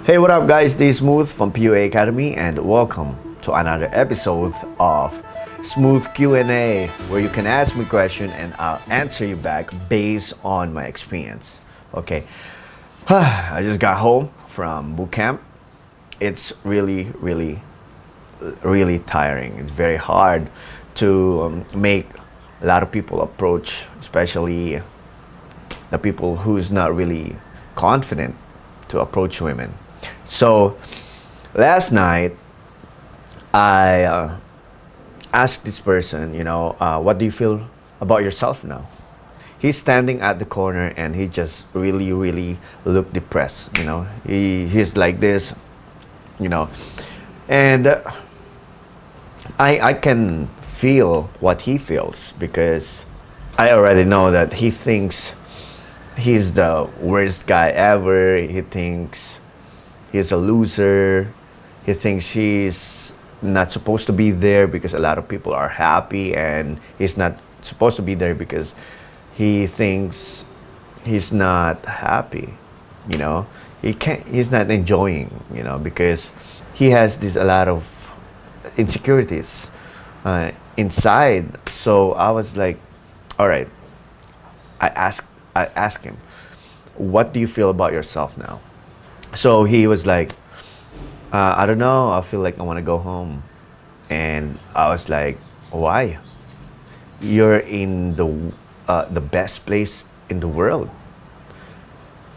Hey, what up, guys? This is Smooth from PUA Academy, and welcome to another episode of Smooth Q&A, where you can ask me a question and I'll answer you back based on my experience. Okay, I just got home from boot camp. It's really tiring. It's very hard to make a lot of people approach, especially the people who's not really confident to approach women. So last night I asked this person, what do you feel about yourself now? He's standing at the corner and he just really looked depressed. He's like this, and I can feel what he feels, because I already know that he thinks he's the worst guy ever. He thinks he's a loser. He thinks he's not supposed to be there because a lot of people are happy, and he's not supposed to be there because he thinks he's not happy. He's not enjoying, because he has a lot of insecurities inside. So I was like, all right. I asked him, what do you feel about yourself now? So he was like, I don't know, I feel like I want to go home. And I was like, why? You're in the best place in the world.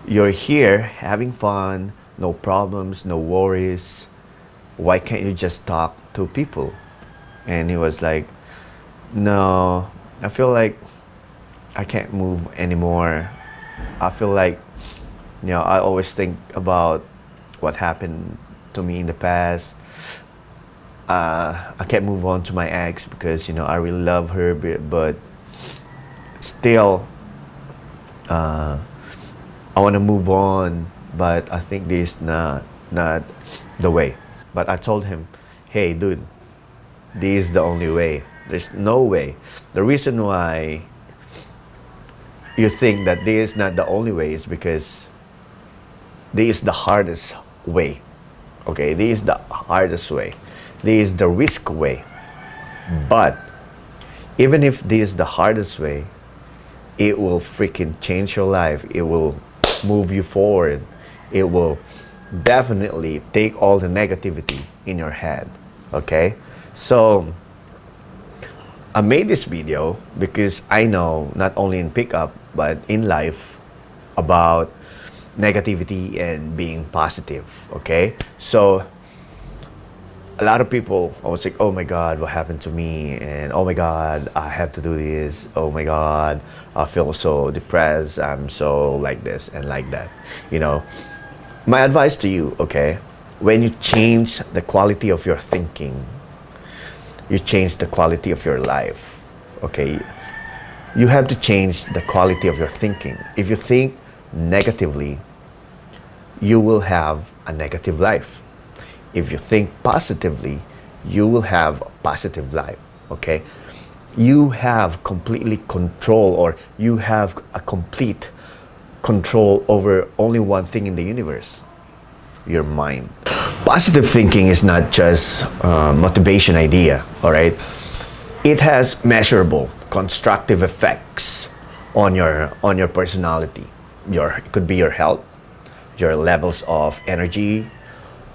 You're here having fun, no problems, no worries. Why can't you just talk to people? And he was like, no, I feel like I can't move anymore. I feel like, I always think about what happened to me in the past. I can't move on to my ex because, I really love her, but still, I want to move on, but I think this is not the way. But I told him, hey, dude, this is the only way. There's no way. The reason why you think that this is not the only way is because this is the hardest way. Okay, this is the hardest way. This is the risk way. But even if this is the hardest way, it will freaking change your life. It will move you forward. It will definitely take all the negativity in your head. Okay, so I made this video because I know, not only in pickup but in life, about negativity and being positive. Okay, so a lot of people always like, oh my god, what happened to me, and oh my god, I have to do this, oh my god, I feel so depressed, I'm so like this and like that. My advice to you, okay, when you change the quality of your thinking, you change the quality of your life. Okay, you have to change the quality of your thinking. If you think negatively, you will have a negative life. If you think positively, you will have a positive life. Okay, you have completely control, or you have a complete control over only one thing in the universe: your mind. Positive thinking is not just a motivation idea, all right? It has measurable, constructive effects on your personality. It could be your health, your levels of energy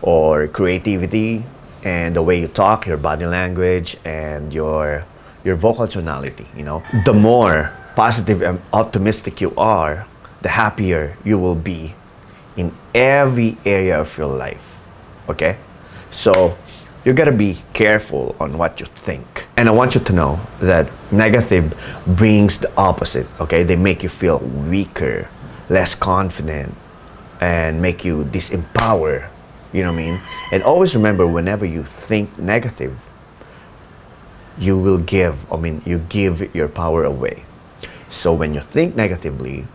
or creativity, and the way you talk, your body language, and your vocal tonality. The more positive and optimistic you are, the happier you will be in every area of your life. Okay, so you gotta be careful on what you think. And I want you to know that negative brings the opposite. Okay, they make you feel weaker, less confident, and make you disempower. You know what I mean? And always remember, whenever you think negative, you give your power away. So when you think negatively,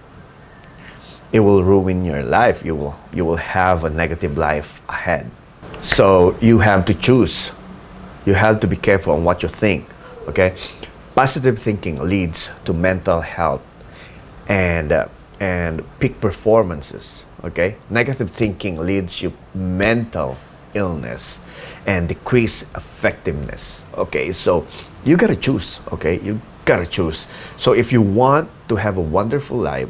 it will ruin your life. You will have a negative life ahead. So you have to choose. You have to be careful on what you think. Okay, positive thinking leads to mental health and peak performances. Okay, negative thinking leads you mental illness and decrease effectiveness. Okay, so you gotta choose. Okay, you gotta choose. So if you want to have a wonderful life,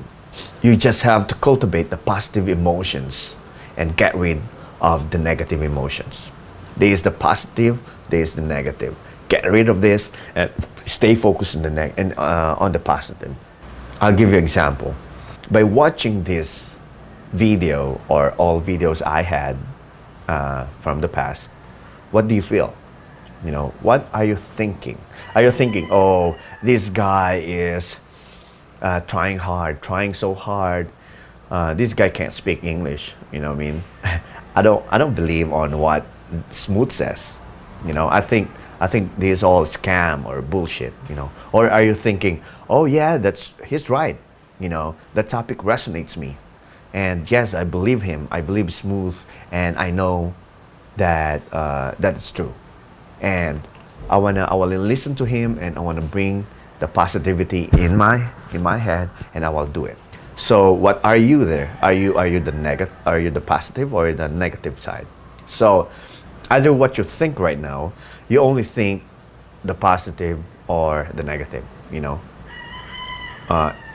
you just have to cultivate the positive emotions and get rid of the negative emotions. There is the positive, there is the negative. Get rid of this and stay focused on the on the positive. I'll give you an example. By watching this video or all videos I had from the past, what do you feel? You know, what are you thinking? Are you thinking, oh, this guy is trying hard, trying so hard. This guy can't speak English. You know what I mean? I don't believe on what Smooth says. You know, I think this is all scam or bullshit. You know, or are you thinking, oh yeah, he's right. You know, that topic resonates me, and yes, I believe him. I believe Smooth, and I know that that is true, and I will listen to him, and I wanna bring the positivity in my head, and I will do it. So what are you there? Are you the negative? Are you the positive or the negative side? So either what you think right now, you only think the positive or the negative. You know,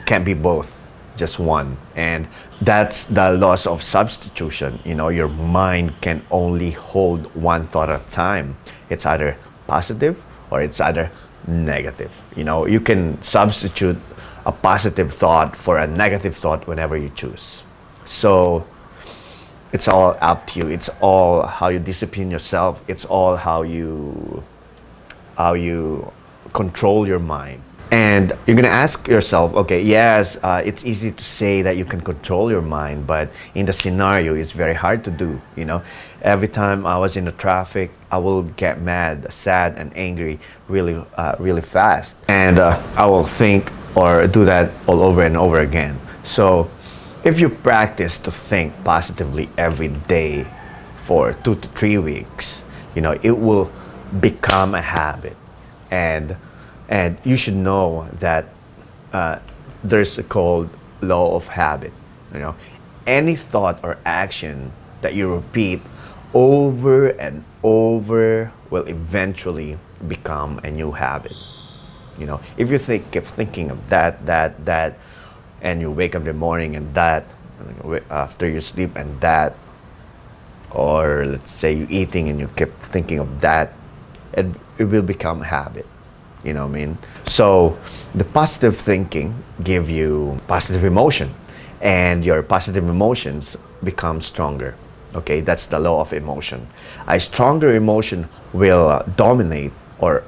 can't be both, just one. And that's the loss of substitution. You know, your mind can only hold one thought at a time. It's either positive or it's either negative. You know, you can substitute a positive thought for a negative thought whenever you choose. So it's all up to you. It's all how you discipline yourself. It's all how you control your mind. And you're gonna ask yourself, okay, yes, it's easy to say that you can control your mind, but in the scenario, it's very hard to do. You know, every time I was in the traffic, I will get mad, sad, and angry really fast, and I will think or do that all over and over again. So, if you practice to think positively every day for 2 to 3 weeks, you know, it will become a habit, and you should know that there's a called law of habit. You know, any thought or action that you repeat over and over will eventually become a new habit. You know, if you keep thinking of that, and you wake up in the morning and that, after you sleep and that, or let's say you're eating and you keep thinking of that, it will become a habit. You know what I mean? So the positive thinking give you positive emotion, and your positive emotions become stronger. Okay, that's the law of emotion. A stronger emotion will dominate or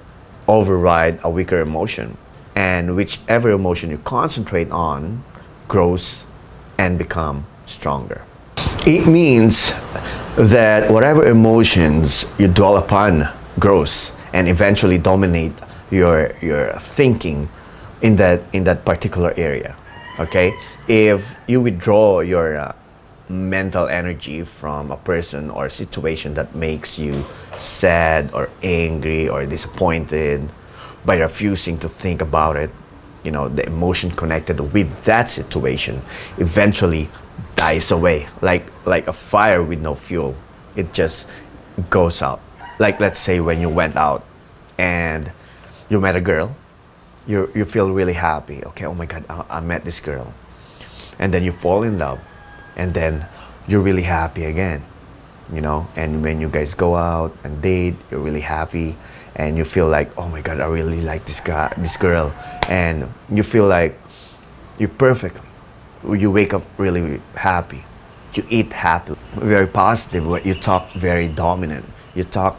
override a weaker emotion, and whichever emotion you concentrate on grows and become stronger. It means that whatever emotions you dwell upon grows and eventually dominate your thinking in that particular area. Okay, if you withdraw your mental energy from a person or situation that makes you sad or angry or disappointed, by refusing to think about it, you know, the emotion connected with that situation eventually dies away, like a fire with no fuel. It just goes out. Like, let's say when you went out and you met a girl, you feel really happy. Okay, oh my God, I met this girl. And then you fall in love, and then you're really happy again, you know? And when you guys go out and date, you're really happy, and you feel like, oh my God, I really like this girl. And you feel like you're perfect. You wake up really happy. You eat happy, very positive. You talk very dominant. You talk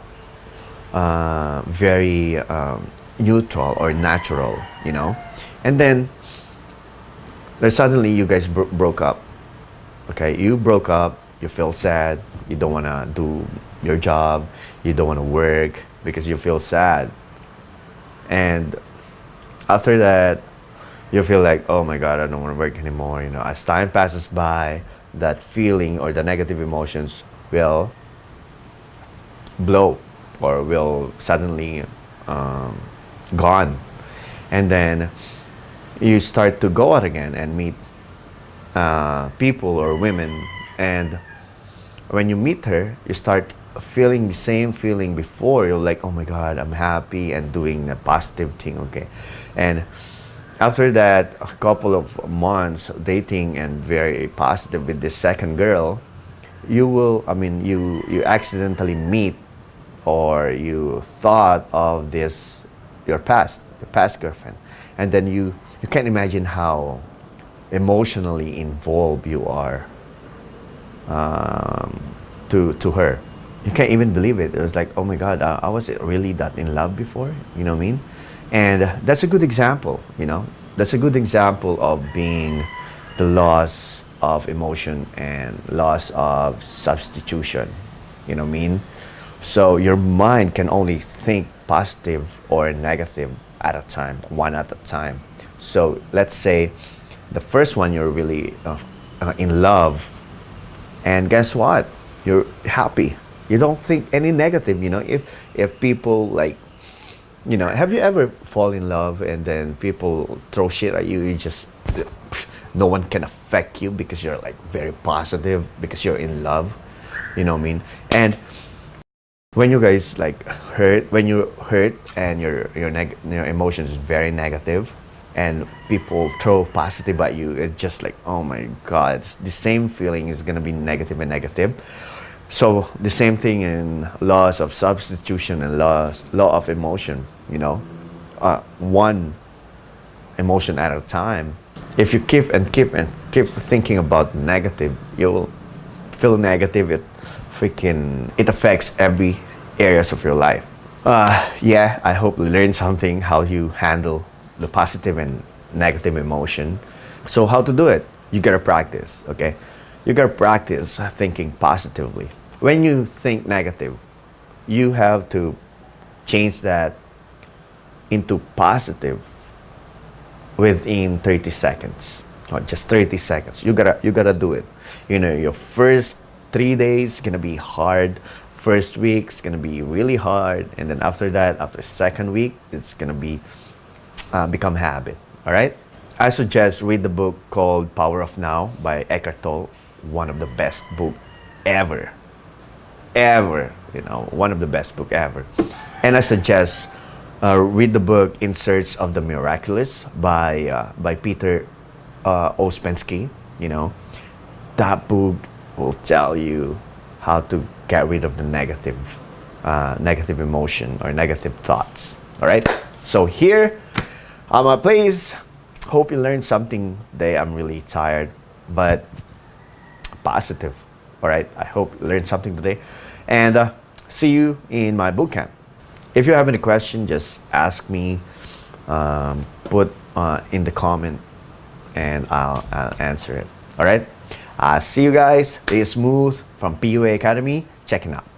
very neutral or natural, you know. And then suddenly you guys broke up. Okay, you broke up. You feel sad. You don't want to do your job. You don't want to work because you feel sad. And after that, you feel like, oh my God, I don't want to work anymore. You know, as time passes by, that feeling or the negative emotions will blow or will suddenly gone. And then you start to go out again and meet people or women And when you meet her, you start feeling the same feeling before. You're like, oh my God, I'm happy and doing a positive thing, okay? And after that, a couple of months dating and very positive with this second girl, you accidentally meet, or you thought of this, your past girlfriend. And then you can't imagine how emotionally involved you are to her. You can't even believe it. It was like, oh my God, I was really that in love before. You know what I mean? And that's a good example. That's a good example of being the loss of emotion and loss of substitution. You know what I mean? So your mind can only think positive or negative at a time, one at a time. So let's say the first one, you're really in love, and guess what? You're happy. You don't think any negative. If people like, have you ever fall in love and then people throw shit at you? You just, no one can affect you because you're like very positive because you're in love. You know what I mean? And when you guys like when you hurt and your emotions is very negative, and people throw positive at you, it's just like, oh my God, it's the same feeling is gonna be negative and negative. So the same thing in laws of substitution and law of emotion. One emotion at a time. If you keep thinking about negative, you'll feel negative. It affects every areas of your life. Yeah, I hope you learned something, how you handle the positive and negative emotion. So how to do it? You gotta practice, okay? You gotta practice thinking positively. When you think negative, you have to change that into positive within 30 seconds. Or just 30 seconds. You gotta do it. Your first 3 days gonna be hard. First week's gonna be really hard, and then after that, after second week, it's gonna be become habit. All right. I suggest read the book called Power of Now by Eckhart Tolle. One of the best book ever. One of the best book ever. And I suggest read the book In Search of the Miraculous by Peter Ouspensky. That book will tell you how to get rid of the negative emotion or negative thoughts. All right. So here, my place. Hope you learned something today. I'm really tired, but positive. All right. I hope you learned something today, and see you in my boot camp. If you have any question, just ask me. Put in the comment, and I'll answer it. All right. See you guys. Stay smooth from PUA Academy. Checking out.